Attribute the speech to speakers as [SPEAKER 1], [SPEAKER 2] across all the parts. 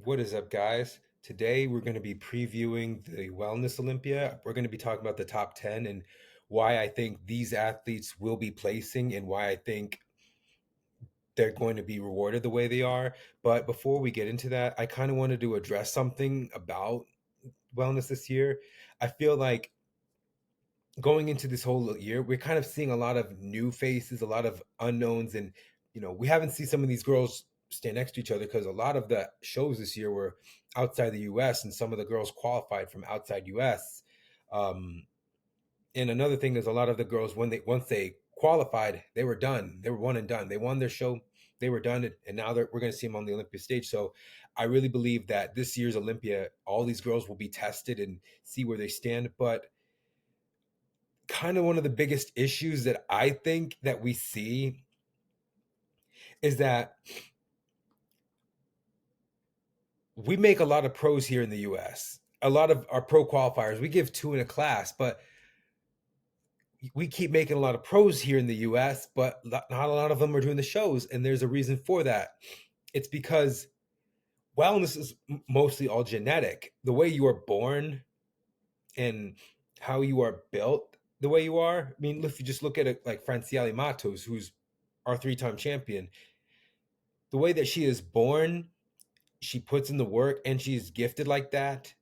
[SPEAKER 1] What is up, guys? Today we're going to be previewing the Wellness Olympia. We're going to be talking about the top 10 and why I think these athletes will be placing and why I think they're going to be rewarded the way they are. But before we get into that, I kind of wanted to address something about wellness this year. I feel like going into this whole year, we're kind of seeing a lot of new faces, a lot of unknowns, and we haven't seen some of these girls stand next to each other because a lot of the shows this year were outside the U.S. and some of the girls qualified from outside U.S. Um, and another thing is a lot of the girls once they qualified, they were done. They were one and done. They won their show. They were done, and now we're going to see them on the Olympia stage. So I really believe that this year's Olympia, all these girls will be tested and see where they stand. But kind of one of the biggest issues that I think that we see is that we make a lot of pros here in the US. A lot of our pro qualifiers, we give two in a class, but we keep making a lot of pros here in the US, but not a lot of them are doing the shows. And there's a reason for that. It's because wellness is mostly all genetic. The way you are born and how you are built the way you are. I mean, if you just look at it like Franciale Matos, who's our three-time champion, the way that she is born, she puts in the work and she's gifted like that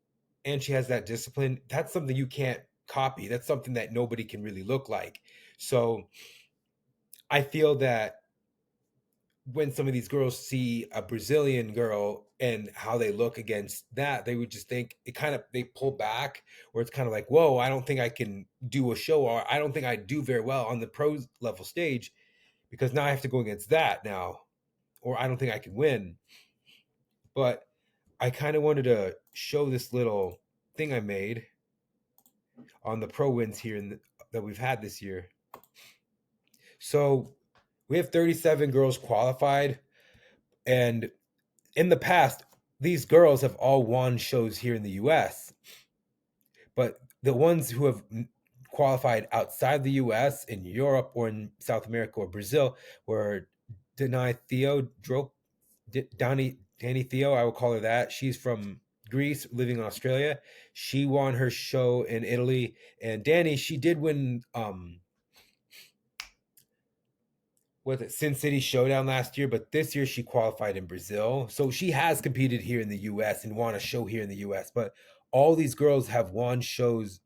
[SPEAKER 1] and she has that discipline. That's something you can't copy. That's something that nobody can really look like. So I feel that when some of these girls see a Brazilian girl and how they look against that, they would just think they pull back, or it's kind of like, whoa, I don't think I can do a show, or I don't think I do very well on the pro level stage because now I have to go against that now, or I don't think I can win. But I kind of wanted to show this little thing I made on the pro wins here that we've had this year. So we have 37 girls qualified, and in the past, these girls have all won shows here in the US. But the ones who have qualified outside the US, in Europe or in South America or Brazil, were Danny Theo, I will call her that. She's from Greece, living in Australia. She won her show in Italy. And Danny, she did win was it Sin City Showdown last year, but this year she qualified in Brazil. So she has competed here in the US and won a show here in the US. But all these girls have won shows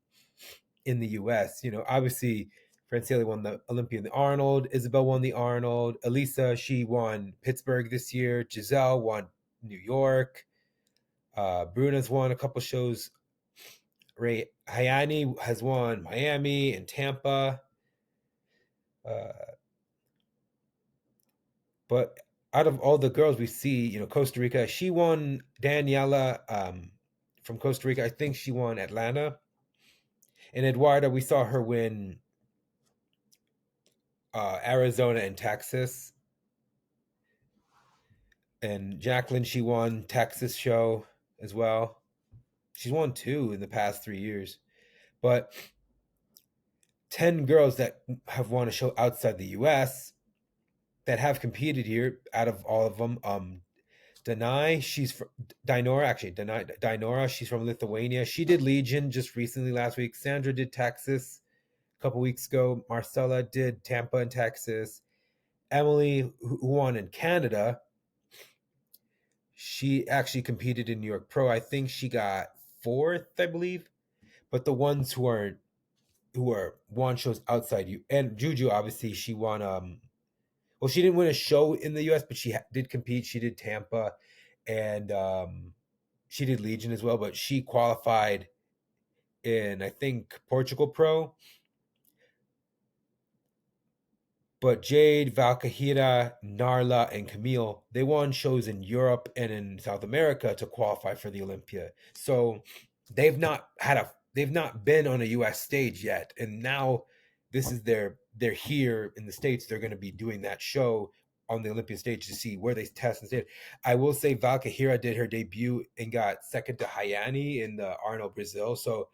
[SPEAKER 1] in the US. Obviously Francesca won the Olympia and the Arnold. Isabel won the Arnold. Elisa, she won Pittsburgh this year. Giselle won New York. Bruna's won a couple shows. Ray Hayani has won Miami and Tampa. But out of all the girls we see, Costa Rica, she won. Daniela from Costa Rica, I think she won Atlanta. And Eduarda, we saw her win Arizona and Texas. And Jacqueline, she won Texas show as well. She's won two in the past 3 years. But 10 girls that have won a show outside the US that have competed here out of all of them. She's from Dinora, she's from Lithuania. She did Legion just recently last week. Sandra did Texas a couple weeks ago. Marcella did Tampa and Texas. Emily, who won in Canada, she actually competed in New York Pro. I think she got fourth, I believe. But the ones who are won shows outside you, and Juju, obviously she won. Well, she didn't win a show in the US, but she did compete. She did Tampa, and she did Legion as well. But she qualified in, I think, Portugal Pro. But Jade, Valkahira, Narla, and Camille, they won shows in Europe and in South America to qualify for the Olympia. So they've not been on a US stage yet. And now this is they're here in the States. They're going to be doing that show on the Olympia stage to see where they test and stage. I will say Valkahira did her debut and got second to Hayani in the Arnold Brazil. So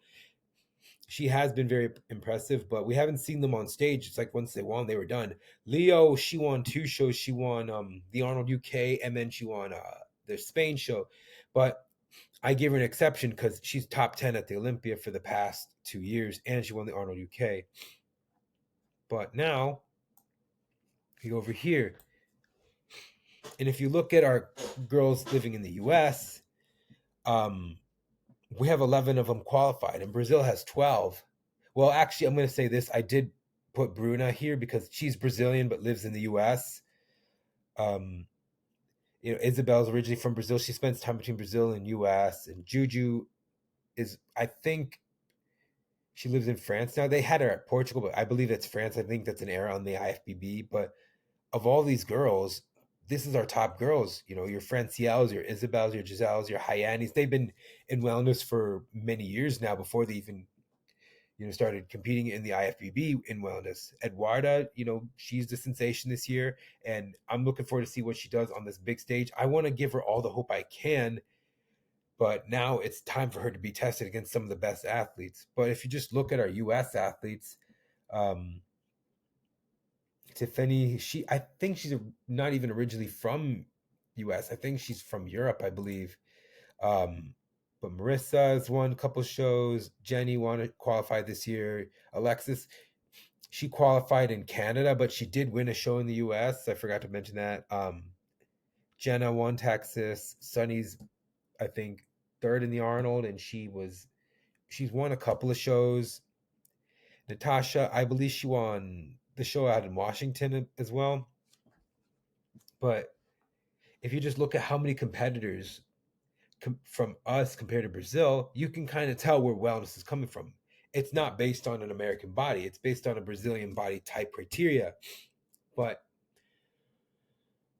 [SPEAKER 1] she has been very impressive, but we haven't seen them on stage. It's like once they won, they were done. Leo, she won two shows. She won the Arnold UK, and then she won the Spain show. But I give her an exception because she's top 10 at the Olympia for the past 2 years, and she won the Arnold UK. But now you go over here, and if you look at our girls living in the US, um, we have 11 of them qualified, and Brazil has 12. Well, actually, I'm going to say this. I did put Bruna here because she's Brazilian but lives in the US. Um, Isabel's originally from Brazil. She spends time between Brazil and US. And Juju is, I think, she lives in France now. They had her at Portugal, but I believe it's France. I think that's an error on the IFBB. But of all these girls, this is our top girls. Your Franciels, your Isabels, your Giselles, your Hyanis. They've been in wellness for many years now before they even started competing in the IFBB in wellness. Eduarda, she's the sensation this year, and I'm looking forward to see what she does on this big stage. I want to give her all the hope I can, but now it's time for her to be tested against some of the best athletes. But if you just look at our U.S. athletes, Tiffany, I think she's not even originally from U.S. I think she's from Europe, I believe. But Marissa has won a couple shows. Jenny won qualified this year. Alexis, she qualified in Canada, but she did win a show in the US. I forgot to mention that. Jenna won Texas. Sunny's, I think, third in the Arnold, and she's won a couple of shows. Natasha, I believe she won the show out in Washington as well. But if you just look at how many competitors from us compared to Brazil, you can kind of tell where wellness is coming from. It's not based on an American body. It's based on a Brazilian body type criteria. But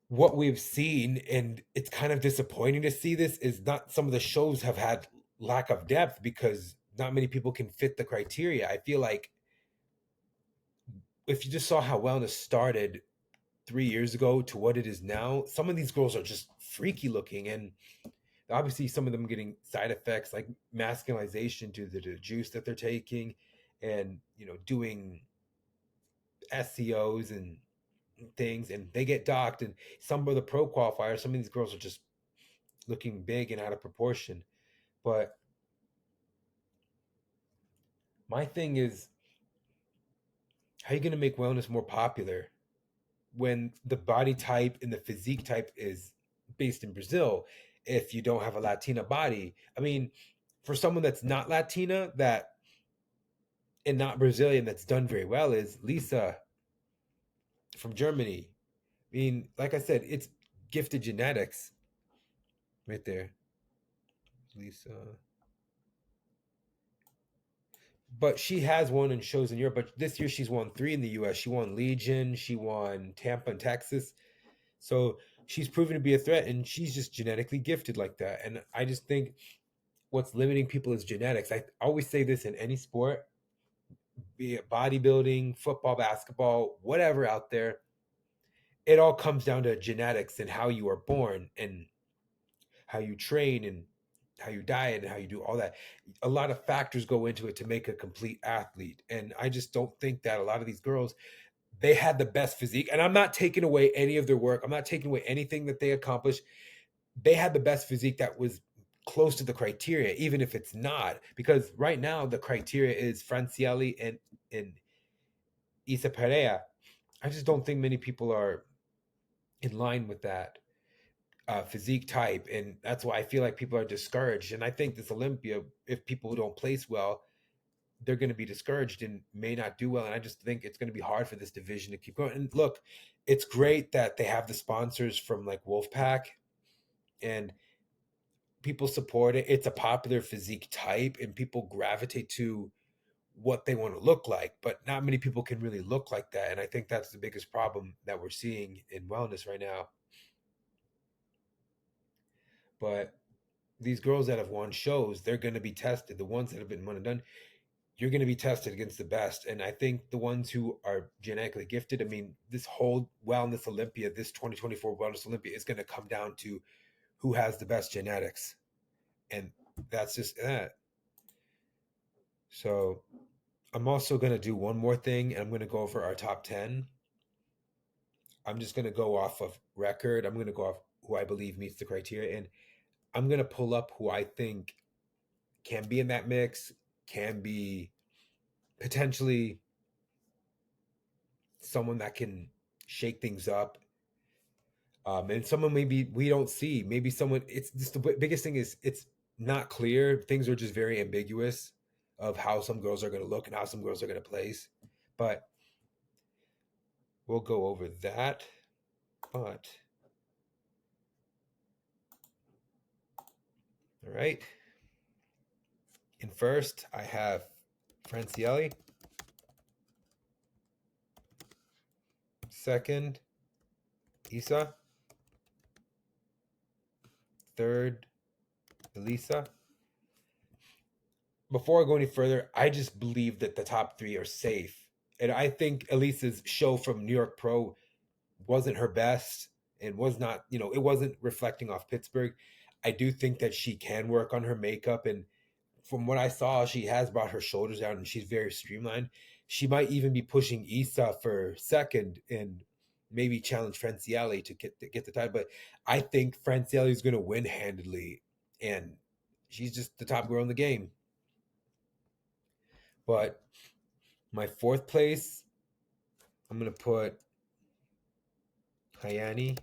[SPEAKER 1] what we've seen, and it's kind of disappointing to see this, is not some of the shows have had lack of depth because not many people can fit the criteria. I feel like if you just saw how wellness started 3 years ago to what it is now, some of these girls are just freaky looking, and obviously some of them getting side effects like masculinization due to the juice that they're taking, and doing SCOs and things, and they get docked. And some of the pro qualifiers, some of these girls are just looking big and out of proportion. But my thing is, how are you going to make wellness more popular when the body type and the physique type is based in Brazil if you don't have a Latina body? I mean, for someone that's not Latina and not Brazilian that's done very well is Lisa from Germany. I mean, like I said, it's gifted genetics right there. Lisa. But she has won in shows in Europe. But this year she's won 3 in the US. She won Legion, she won Tampa and Texas. So she's proven to be a threat, and she's just genetically gifted like that. And I just think what's limiting people is genetics. I always say this in any sport, be it bodybuilding, football, basketball, whatever out there, it all comes down to genetics and how you are born and how you train and how you diet and how you do all that. A lot of factors go into it to make a complete athlete. And I just don't think that a lot of these girls, they had the best physique. And I'm not taking away any of their work. I'm not taking away anything that they accomplished. They had the best physique that was close to the criteria, even if it's not. Because right now the criteria is Francielli and Isa Perea. I just don't think many people are in line with that physique type, and that's why I feel like people are discouraged. And I think this Olympia, if people don't place well, they're going to be discouraged and may not do well. And I just think it's going to be hard for this division to keep going. And look, it's great that they have the sponsors from like Wolfpack, and people support it. It's a popular physique type, and people gravitate to what they want to look like, but not many people can really look like that. And I think that's the biggest problem that we're seeing in wellness right now. But these girls that have won shows, they're going to be tested. The ones that have been one and done, you're going to be tested against the best. And I think the ones who are genetically gifted, I mean, this whole Wellness Olympia, this 2024 Wellness Olympia is going to come down to who has the best genetics. And that's just that. So I'm also going to do one more thing, and I'm going to go over our top 10. I'm just going to go off of record. I'm going to go off who I believe meets the criteria. And I'm gonna pull up who I think can be in that mix, can be potentially someone that can shake things up. And someone maybe we don't see. Maybe someone. It's just the biggest thing is it's not clear. Things are just very ambiguous of how some girls are going to look and how some girls are going to place. But we'll go over that. But all right. In first, I have Francielli. Second, Isa. Third, Elisa. Before I go any further, I just believe that the top three are safe. And I think Elisa's show from New York Pro wasn't her best and was not, it wasn't reflecting off Pittsburgh. I do think that she can work on her makeup. And from what I saw, she has brought her shoulders down and she's very streamlined. She might even be pushing Isa for second and maybe challenge Francielli to get the title. But I think Francielli is going to win handedly. And she's just the top girl in the game. But my fourth place, I'm going to put Hayani.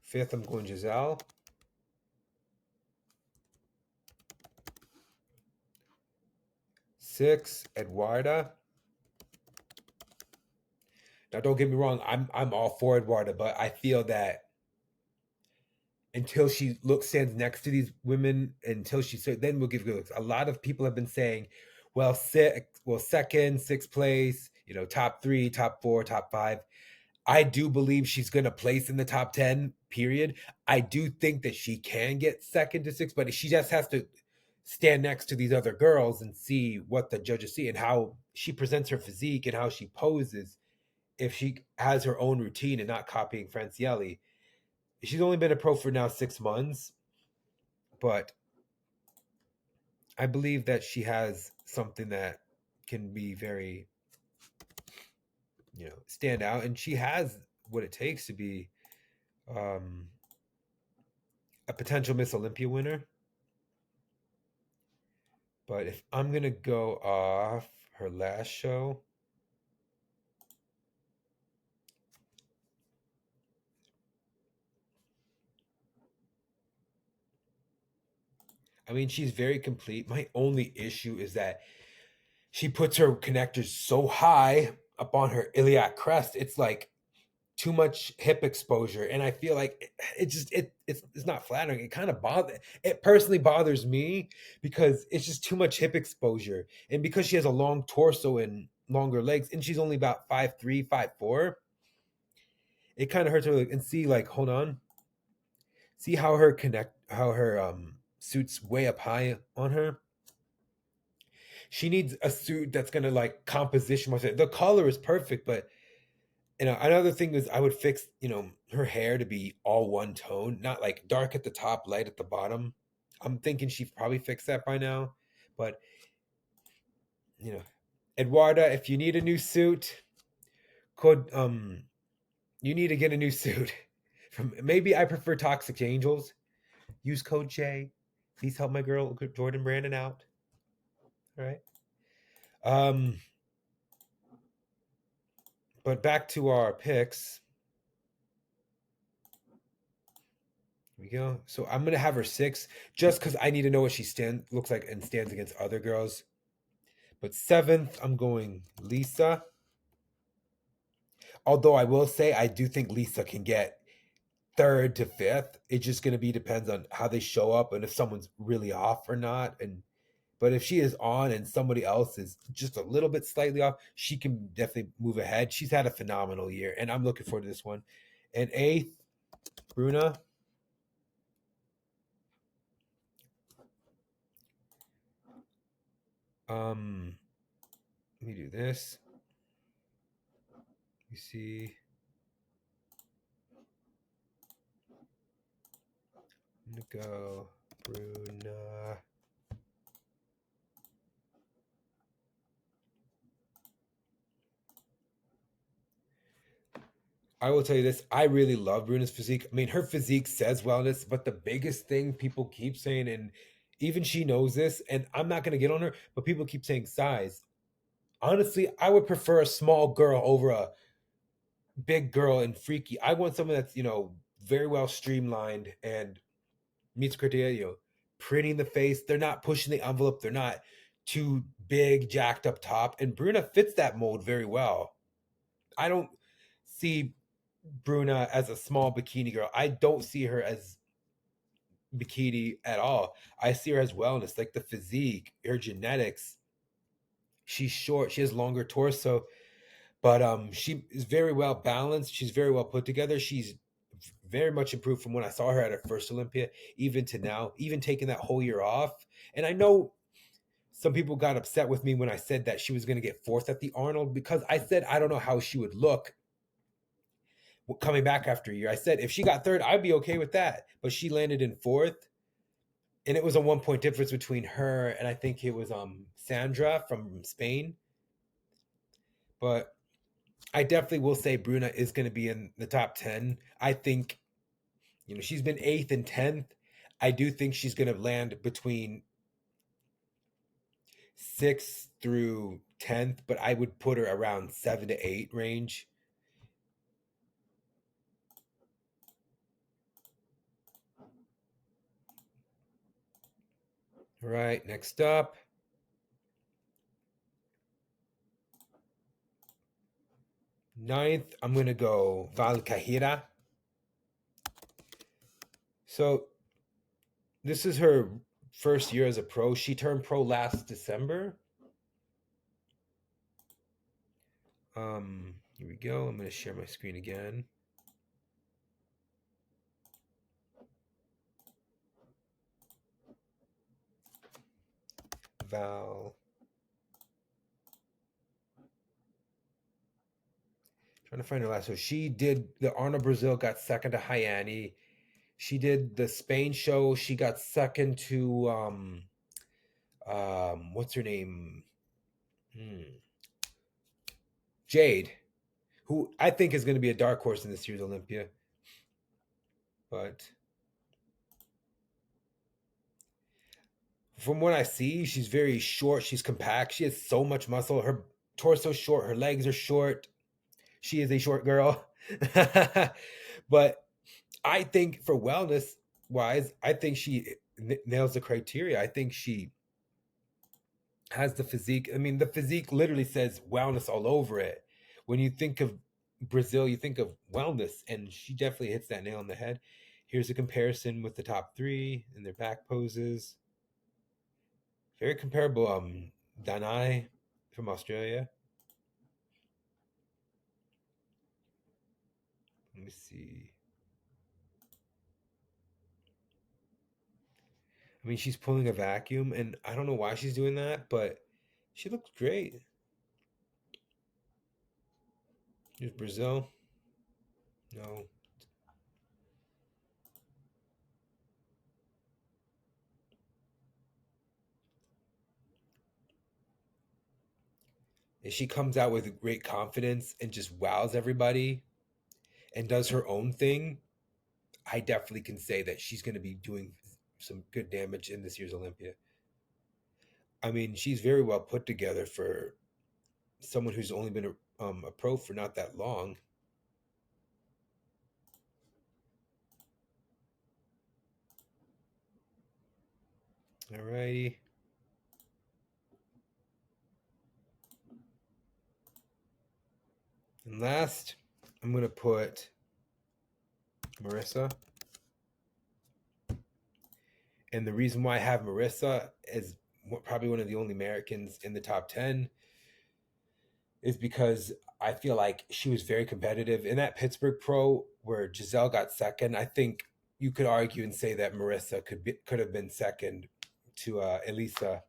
[SPEAKER 1] Fifth, I'm going Giselle. Six, Eduarda. Now, don't get me wrong, I'm all for Eduarda, but I feel that until she stands next to these women, until she then we'll give good looks. A lot of people have been saying, well, second, sixth place, top three, top four, top five. I do believe she's going to place in the top 10, period. I do think that she can get second to sixth, but she just has to stand next to these other girls and see what the judges see and how she presents her physique and how she poses. If she has her own routine and not copying Francielli. She's only been a pro for now 6 months, but I believe that she has something that can be very, stand out, and she has what it takes to be a potential Miss Olympia winner. But if I'm gonna go off her last show, I mean, she's very complete. My only issue is that she puts her connectors so high up on her iliac crest. It's like too much hip exposure, and I feel like it's not flattering. It kind of it personally bothers me because it's just too much hip exposure, and because she has a long torso and longer legs, and she's only about 5'3", 5'4", it kind of hurts her. And see, like, hold on, see how her suit's way up high on her. She needs a suit that's gonna like composition. The color is perfect, but another thing is I would fix, her hair to be all one tone, not like dark at the top, light at the bottom. I'm thinking she probably fixed that by now. But, you know, Eduarda, if you need a new suit, you need to get a new suit. Maybe I prefer Toxic Angels. Use code J. Please help my girl Jordan Brandon out. All right. But back to our picks. Here we go. So I'm gonna have her 6 just because I need to know what she looks like and stands against other girls. But 7th, I'm going Lisa. Although I will say I do think Lisa can get 3rd to 5th. It's just gonna depends on how they show up and if someone's really off or not. But if she is on and somebody else is just a little bit slightly off, she can definitely move ahead. She's had a phenomenal year, and I'm looking forward to this one. And 8th, Bruna. Let me do this. You see, I'm gonna go Bruna. I will tell you this. I really love Bruna's physique. I mean, her physique says wellness, but the biggest thing people keep saying, and even she knows this, and I'm not going to get on her, but people keep saying size. Honestly, I would prefer a small girl over a big girl and freaky. I want someone that's, very well streamlined and meets criteria, pretty in the face. They're not pushing the envelope. They're not too big, jacked up top. And Bruna fits that mold very well. I don't see Bruna as a small bikini girl. I don't see her as bikini at all. I see her as wellness, like the physique, her genetics. She's short. She has longer torso, but she is very well balanced. She's very well put together. She's very much improved from when I saw her at her first Olympia, even to now, even taking that whole year off. And I know some people got upset with me when I said that she was going to get fourth at the Arnold, because I said I don't know how she would look coming back after a year. I said if she got third, I'd be okay with that. But she landed in fourth, and it was a 1 point difference between her and I think it was Sandra from Spain. But I definitely will say Bruna is going to be in the top 10. I think, she's been eighth and 10th. I do think she's going to land between 6th through 10th, but I would put her around 7 to 8 range. All right, next up. Ninth, I'm going to go Valcajira. So this is her first year as a pro. She turned pro last December. Here we go. I'm going to share my screen again. Val. Trying to find her last. So she did the Arnold Brazil, got second to Hyani. She did the Spain show. She got second to what's her name? Jade, who I think is going to be a dark horse in this year's Olympia. But from what I see, she's very short. She's compact. She has so much muscle. Her torso short. Her legs are short. She is a short girl. But I think for wellness wise, I think she nails the criteria. I think she has the physique. I mean, the physique literally says wellness all over it. When you think of Brazil, you think of wellness, and she definitely hits that nail on the head. Here's a comparison with the top three and their back poses. Very comparable. Danai from Australia. Let me see. I mean, she's pulling a vacuum, and I don't know why she's doing that, but she looks great. Here's Brazil. No. And she comes out with great confidence and just wows everybody and does her own thing. I definitely can say that she's going to be doing some good damage in this year's Olympia. I mean, she's very well put together for someone who's only been a pro for not that long. All righty. And last, I'm going to put Marissa. And the reason why I have Marissa as probably one of the only Americans in the top 10 is because I feel like she was very competitive in that Pittsburgh Pro where Giselle got second. I think you could argue and say that Marissa could have been second to Elisa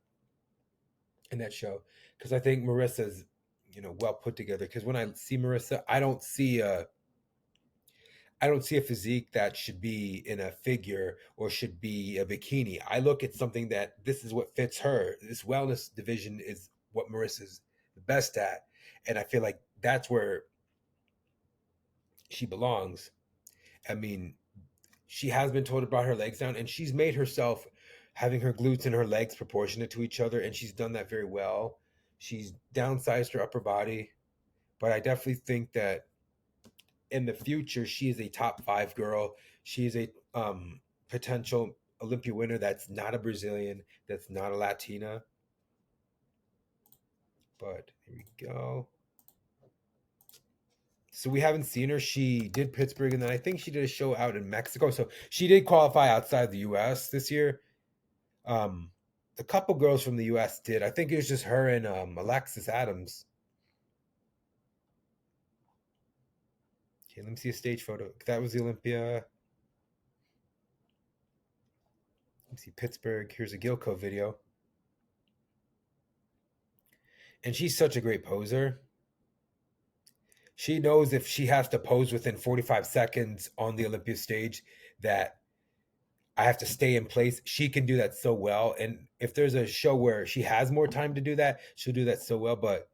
[SPEAKER 1] in that show, because I think Marissa's well put together. Because when I see Marissa, I don't see a physique that should be in a figure or should be a bikini. I look at something that this is what fits her. This wellness division is what Marissa's the best at. And I feel like that's where she belongs. I mean, she has been told to brought her legs down, and she's made herself having her glutes and her legs proportionate to each other, and she's done that very well. She's downsized her upper body, but I definitely think that in the future she is a top five girl. She is a potential Olympia winner. That's not a Brazilian. That's not a Latina. But here we go. So we haven't seen her. She did Pittsburgh, and then I think she did a show out in Mexico. So she did qualify outside the U.S. this year. Um, the couple girls from the U.S. did. I think it was just her and Alexis Adams. Okay, let me see a stage photo. That was the Olympia. Let me see Pittsburgh. Here's a Gilco video. And she's such a great poser. She knows if she has to pose within 45 seconds on the Olympia stage that I have to stay in place. She can do that so well. And if there's a show where she has more time to do that, she'll do that so well. But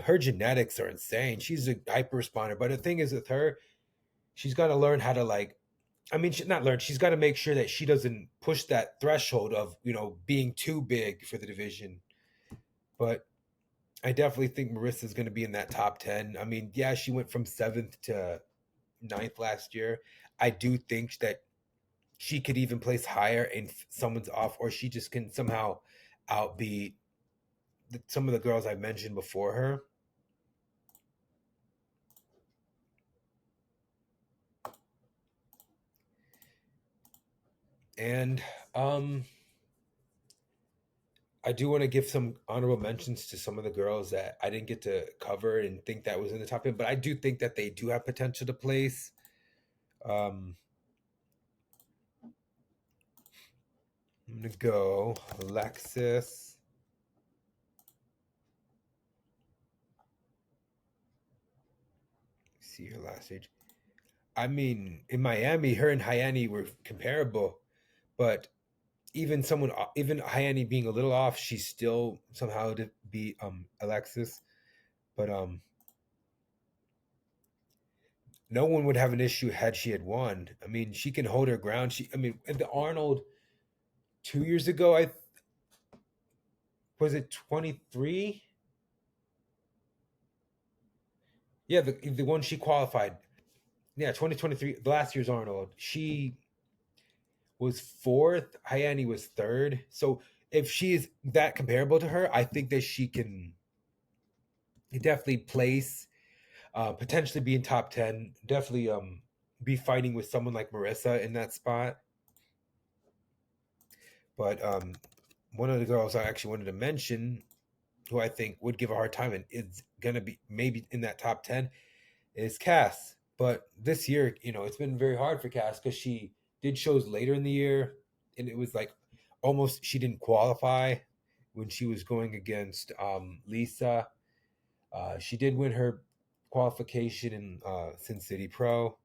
[SPEAKER 1] her genetics are insane. She's a hyper responder. But the thing is with her, she's got to learn how to not learn. She's got to make sure that she doesn't push that threshold of being too big for the division. But I definitely think Marissa's going to be in that top 10. I mean, yeah, she went from 7th to 9th last year. I do think that she could even place higher and someone's off, or she just can somehow outbeat some of the girls I mentioned before her. And I do want to give some honorable mentions to some of the girls that I didn't get to cover and think that was in the top 10, but I do think that they do have potential to place. I'm going to go Alexis. See her last age. I mean, in Miami, her and Hayani were comparable, but even Hayani being a little off, she's still somehow to beat Alexis. But no one would have an issue had she had won. I mean, she can hold her ground. At the Arnold 2 years ago, I was it 23. Yeah, the one she qualified. Yeah, 2023, the last year's Arnold. She was fourth. Hayani was third. So if she is that comparable to her, I think that she can definitely place, potentially be in top 10. Definitely be fighting with someone like Marissa in that spot. But one of the girls I actually wanted to mention, who I think would give a hard time and is gonna be maybe in that top 10, is Cass. But this year, it's been very hard for Cass because she did shows later in the year, and it was like almost she didn't qualify when she was going against Lisa. She did win her qualification in Sin City Pro.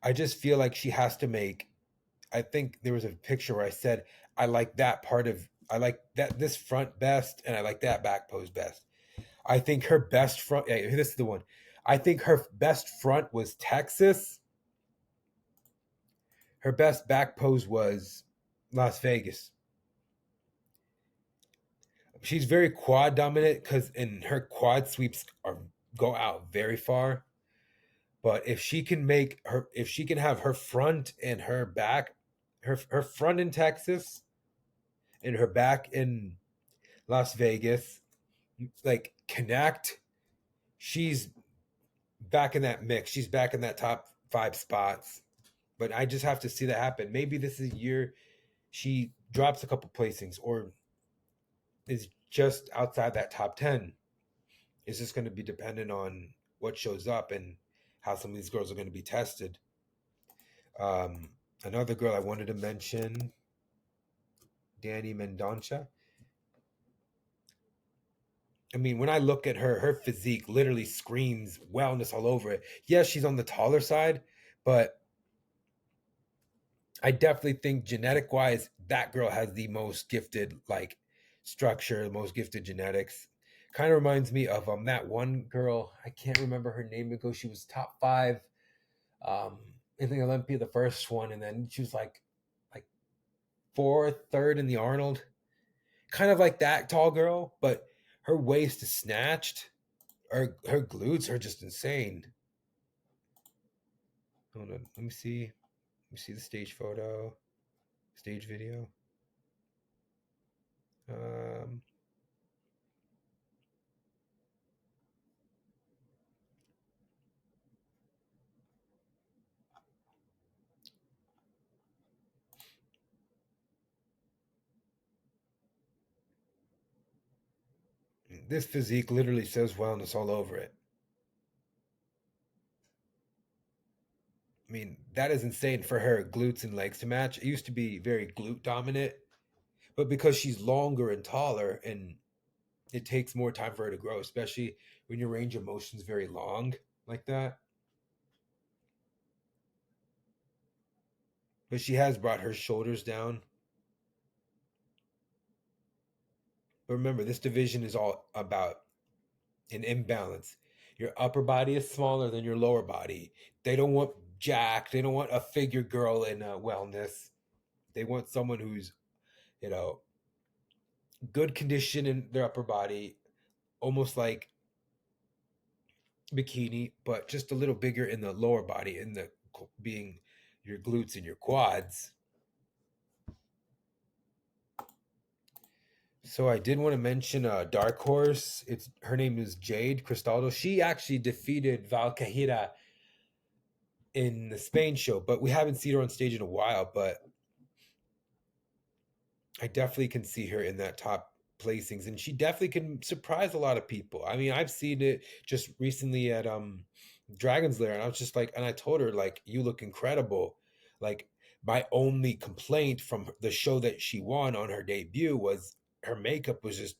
[SPEAKER 1] I just feel like she has to make. I think there was a picture where I said I like this front best, and I like that back pose best. I think her best front. Yeah, this is the one. I think her best front was Texas. Her best back pose was Las Vegas. She's very quad dominant because in her quad sweeps go out very far. But if she can have her front and her back, her front in Texas and her back in Las Vegas, like connect, she's back in that mix. She's back in that top 5 spots. But I just have to see that happen. Maybe this is a year she drops a couple placings or is just outside that top 10. It's just going to be dependent on what shows up and how some of these girls are going to be tested. Another girl I wanted to mention, Danny Mendonça. I mean, when I look at her physique literally screams wellness all over it. Yes, she's on the taller side, but I definitely think genetic wise, that girl has the most gifted structure, the most gifted genetics. Kind of reminds me of that one girl. I can't remember her name ago. She was top five um, in the Olympia, the first one, and then she was like fourth, third in the Arnold. Kind of like that tall girl, but her waist is snatched. Her glutes are just insane. Hold on, let me see. Let me see the stage photo, stage video. Um, this physique literally says wellness all over it. I mean, that is insane for her glutes and legs to match. It used to be very glute dominant, but because she's longer and taller, and it takes more time for her to grow, especially when your range of motion is very long like that. But she has brought her shoulders down. But remember, this division is all about an imbalance. Your upper body is smaller than your lower body. They don't want jack. They don't want a figure girl in wellness. They want someone who's, you know, good condition in their upper body, almost like bikini, but just a little bigger in the lower body, in the being your glutes and your quads. So I did want to mention a dark horse. It's her name is Jade Cristaldo. She actually defeated Val Cajira in the Spain show, but we haven't seen her on stage in a while. But I definitely can see her in that top placings, and she definitely can surprise a lot of people. I mean, I've seen it just recently at Dragon's Lair, and I was just like, and I told her like, you look incredible. Like my only complaint from the show that she won on her debut was her makeup was just,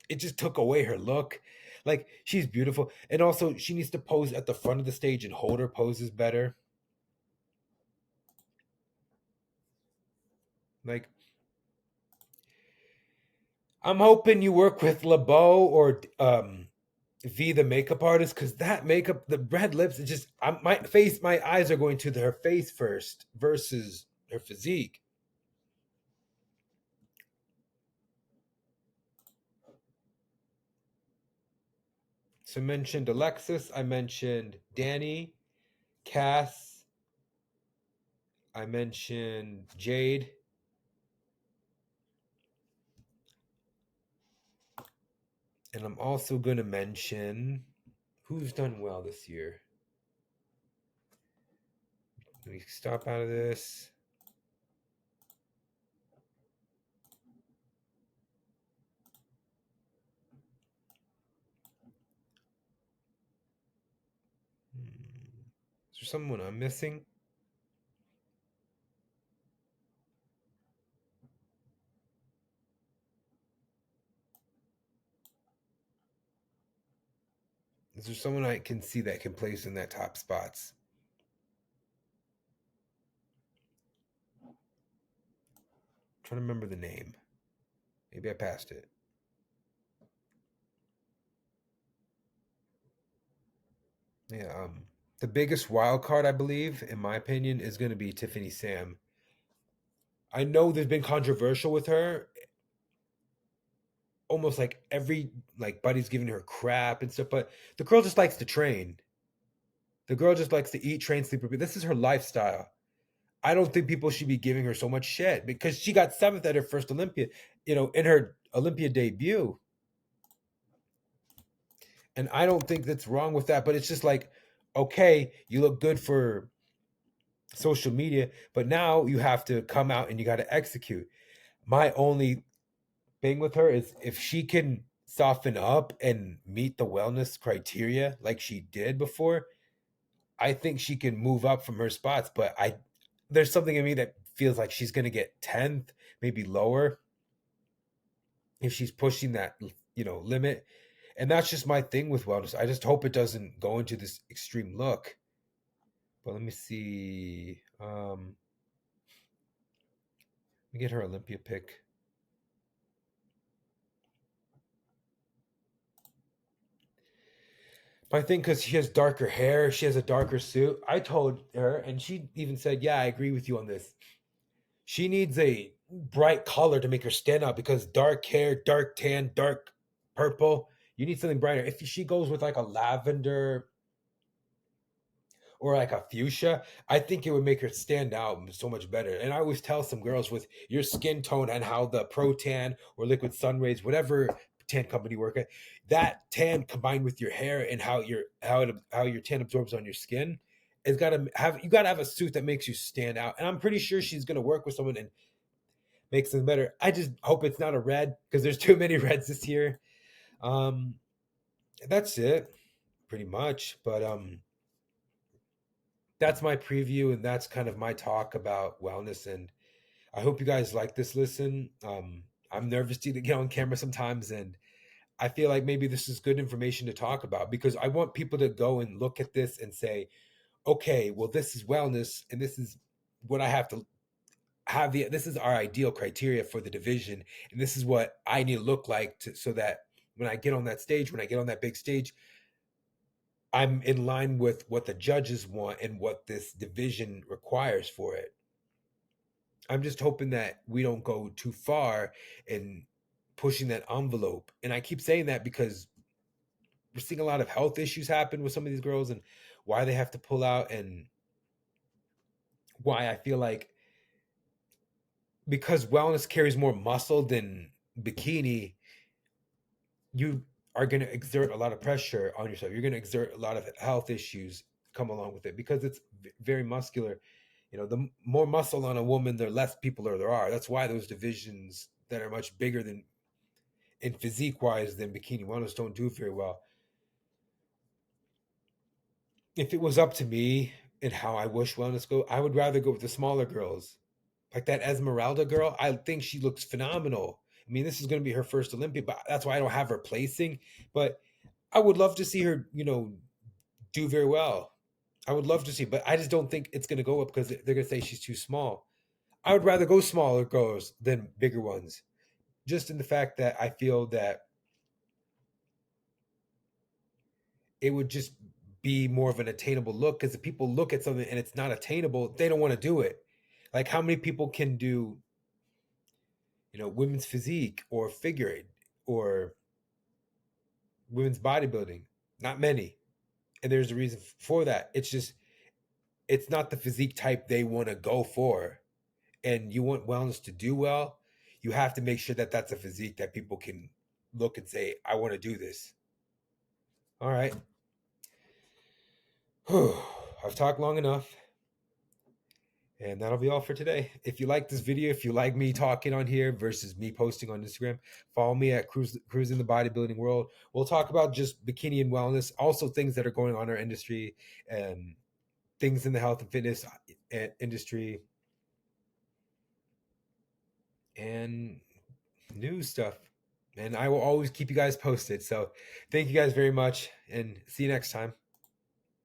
[SPEAKER 1] it just took away her look. Like she's beautiful, and also she needs to pose at the front of the stage and hold her poses better. Like I'm hoping you work with LeBeau or V, the makeup artist, because that makeup, the red lips, it just my face, my eyes are going to her face first versus her physique. So I mentioned Alexis, I mentioned Danny, Cass, I mentioned Jade, and I'm also going to mention who's done well this year. Let me stop out of this. Is there someone I'm missing? Is there someone I can see that can place in that top spots? I'm trying to remember the name. Maybe I passed it. Yeah, the biggest wild card, I believe, in my opinion, is going to be Tiffany Sam. I know there's been controversial with her. Almost like every like buddy's giving her crap and stuff, but the girl just likes to train. The girl just likes to eat, train, sleep, repeat. This is her lifestyle. I don't think people should be giving her so much shit because she got seventh at her first Olympia, in her Olympia debut. And I don't think that's wrong with that, but it's just like, okay, you look good for social media, but now you have to come out and you got to execute. My only thing with her is if she can soften up and meet the wellness criteria like she did before, I think she can move up from her spots. But there's something in me that feels like she's going to get 10th, maybe lower if she's pushing that, limit. And that's just my thing with wellness. I just hope it doesn't go into this extreme look. But let me see. Let me get her Olympia pick. I think because she has darker hair, she has a darker suit. I told her, and she even said, "Yeah, I agree with you on this." She needs a bright color to make her stand out because dark hair, dark tan, dark purple. You need something brighter. If she goes with like a lavender or like a fuchsia, I think it would make her stand out so much better. And I always tell some girls with your skin tone and how the Pro Tan or Liquid Sun Rays, whatever tan company you work at, that tan combined with your hair and how your tan absorbs on your skin, it's gotta have a suit that makes you stand out. And I'm pretty sure she's gonna work with someone and make something better. I just hope it's not a red because there's too many reds this year. Um, that's it, pretty much. But that's my preview and that's kind of my talk about wellness, and I hope you guys like this listen. I'm nervous to get on camera sometimes, and I feel like maybe this is good information to talk about because I want people to go and look at this and say, okay, well, this is wellness and this is what I have to have. This is our ideal criteria for the division, and this is what I need to look like so that when I get on that stage, when I get on that big stage, I'm in line with what the judges want and what this division requires for it. I'm just hoping that we don't go too far in pushing that envelope. And I keep saying that because we're seeing a lot of health issues happen with some of these girls and why they have to pull out, and why I feel like because wellness carries more muscle than bikini, you are going to exert a lot of pressure on yourself. You're going to exert a lot of health issues come along with it because it's very muscular. The more muscle on a woman, the less people there are. That's why those divisions that are much bigger than in physique wise than bikini wellness don't do very well. If it was up to me and how I wish wellness go, I would rather go with the smaller girls. Like that Esmeralda girl, I think she looks phenomenal. I mean, this is going to be her first Olympia, but that's why I don't have her placing. But I would love to see her, do very well. I would love to see, but I just don't think it's going to go up because they're going to say she's too small. I would rather go smaller girls than bigger ones, just in the fact that I feel that it would just be more of an attainable look because if people look at something and it's not attainable, they don't want to do it. Like how many people can do, women's physique or figure eight or women's bodybuilding? Not many. And there's a reason for that. It's not the physique type they want to go for. And you want wellness to do well, you have to make sure that that's a physique that people can look and say, I want to do this. All right. I've talked long enough. And that'll be all for today. If you like this video, if you like me talking on here versus me posting on Instagram, follow me at Cruising the Bodybuilding World. We'll talk about just bikini and wellness, also things that are going on in our industry and things in the health and fitness industry and new stuff. And I will always keep you guys posted. So thank you guys very much and see you next time.